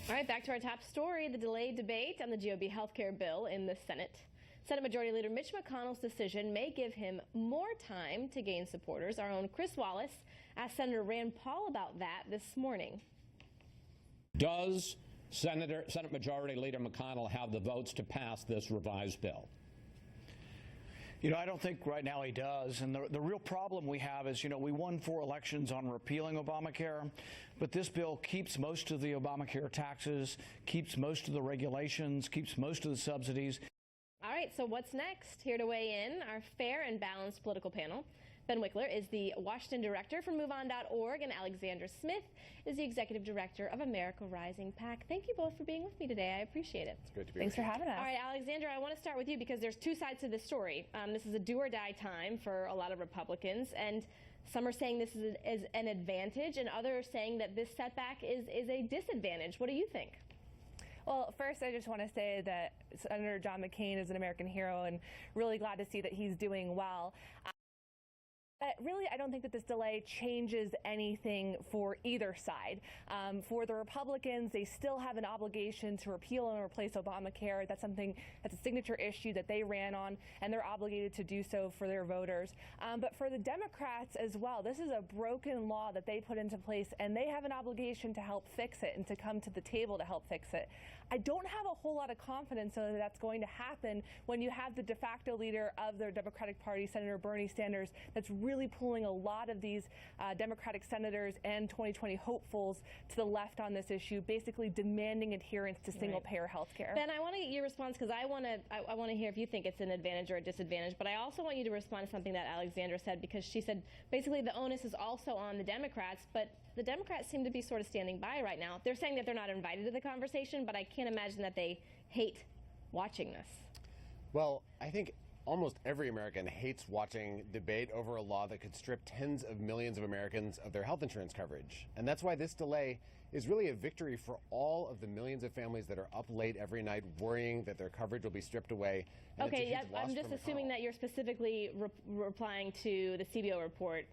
All right, back to our top story, the delayed debate on the GOP health care bill in the Senate. Senate Majority Leader Mitch McConnell's decision may give him more time to gain supporters. Our own Chris Wallace asked Senator Rand Paul about that this morning. Does Senate Majority Leader McConnell have the votes to pass this revised bill? You know, I don't think right now he does. And the real problem we have is, we won 4 elections on repealing Obamacare, but this bill keeps most of the Obamacare taxes, keeps most of the regulations, keeps most of the subsidies. All right, so what's next? Here to weigh in, our fair and balanced political panel. Ben Wickler is the Washington director for MoveOn.org, and Alexandra Smith is the executive director of America Rising PAC. Thank you both for being with me today. I appreciate it. It's good to be Thanks with for having us. All right, Alexandra, I want to start with you because there's 2 sides to this story. This is a do-or-die time for a lot of Republicans, and some are saying this is an advantage, and others are saying that this setback is a disadvantage. What do you think? Well, first, I just want to say that Senator John McCain is an American hero, and really glad to see that he's doing well. Really, I don't think that this delay changes anything for either side. For the Republicans, they still have an obligation to repeal and replace Obamacare. That's a signature issue that they ran on, and they're obligated to do so for their voters. But for the Democrats as well, this is a broken law that they put into place, and they have an obligation to help fix it and to come to the table to help fix it. I don't have a whole lot of confidence that that's going to happen when you have the de facto leader of the Democratic Party, Senator Bernie Sanders, that's really pulling a lot of these Democratic senators and 2020 hopefuls to the left on this issue, basically demanding adherence to single-payer health care. Ben, I want to get your response because I want to hear if you think it's an advantage or a disadvantage, but I also want you to respond to something that Alexandra said, because she said basically the onus is also on the Democrats, but the Democrats seem to be sort of standing by right now. They're saying that they're not invited to the conversation, but I can't imagine that they hate watching this. Well, I think almost every American hates watching debate over a law that could strip tens of millions of Americans of their health insurance coverage. And that's why this delay is really a victory for all of the millions of families that are up late every night worrying that their coverage will be stripped away. And okay, yeah, I'm just assuming that you're specifically replying to the CBO report.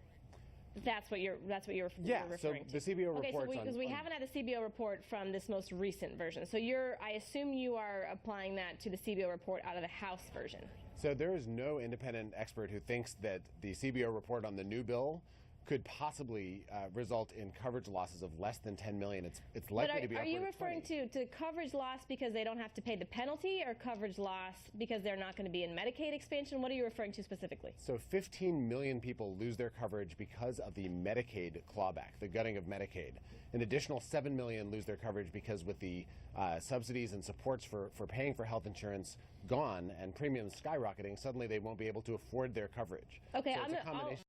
That's what you're referring to. Yeah, so the CBO report. Okay, so because we haven't had a CBO report from this most recent version. So I assume you are applying that to the CBO report out of the House version. So there is no independent expert who thinks that the CBO report on the new bill could possibly result in coverage losses of less than 10 million. It's likely to be upward of 20. Are you referring to coverage loss because they don't have to pay the penalty, or coverage loss because they're not going to be in Medicaid expansion? What are you referring to specifically? So 15 million people lose their coverage because of the Medicaid clawback, the gutting of Medicaid. An additional 7 million lose their coverage because with the subsidies and supports for paying for health insurance gone and premiums skyrocketing, suddenly they won't be able to afford their coverage. Okay, so it's a combination.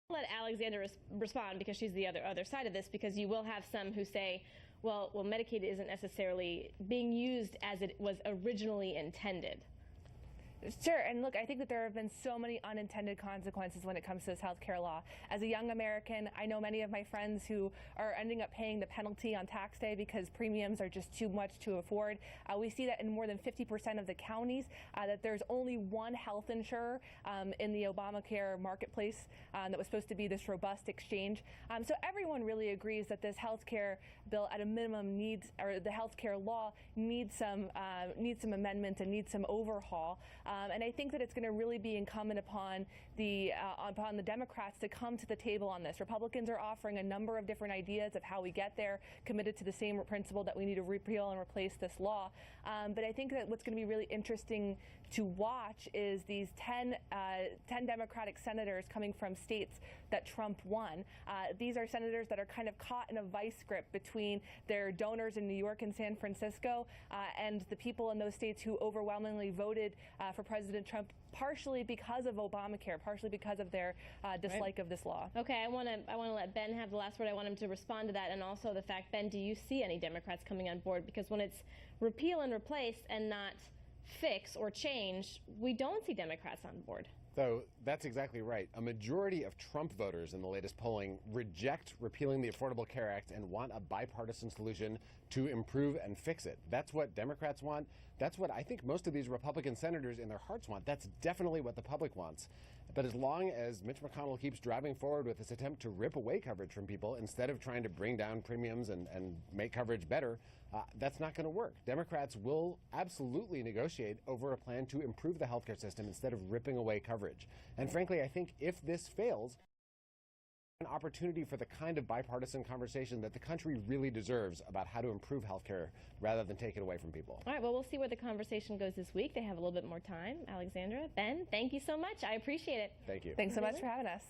I'll let Alexandra respond because she's the other side of this, because you will have some who say, well, Medicaid isn't necessarily being used as it was originally intended. Sure, and look, I think that there have been so many unintended consequences when it comes to this health care law. As a young American, I know many of my friends who are ending up paying the penalty on tax day because premiums are just too much to afford. We see that in more than 50% of the counties, that there's only one health insurer in the Obamacare marketplace that was supposed to be this robust exchange. So everyone really agrees that this health care bill at a minimum or the health care law needs some amendments and needs some overhaul. And I think that it's going to really be incumbent upon the Democrats to come to the table on this. Republicans are offering a number of different ideas of how we get there, committed to the same principle that we need to repeal and replace this law. But I think that what's going to be really interesting to watch is these 10 Democratic senators coming from states that Trump won. These are senators that are kind of caught in a vice grip between their donors in New York and San Francisco and the people in those states who overwhelmingly voted for President Trump, partially because of Obamacare, partially because of their dislike of this law. Okay, I want to let Ben have the last word. I want him to respond to that, and also the fact, Ben, do you see any Democrats coming on board? Because when it's repeal and replace and not fix or change, we don't see Democrats on board. So that's exactly right. A majority of Trump voters in the latest polling reject repealing the Affordable Care Act and want a bipartisan solution to improve and fix it. That's what Democrats want. That's what I think most of these Republican senators in their hearts want. That's definitely what the public wants. But as long as Mitch McConnell keeps driving forward with this attempt to rip away coverage from people instead of trying to bring down premiums and make coverage better, that's not going to work. Democrats will absolutely negotiate over a plan to improve the healthcare system instead of ripping away coverage. And frankly, I think if this fails, an opportunity for the kind of bipartisan conversation that the country really deserves about how to improve healthcare rather than take it away from people. All right, well, we'll see where the conversation goes this week. They have a little bit more time. Alexandra, Ben, thank you so much. I appreciate it. Thank you. Thanks so much for having us.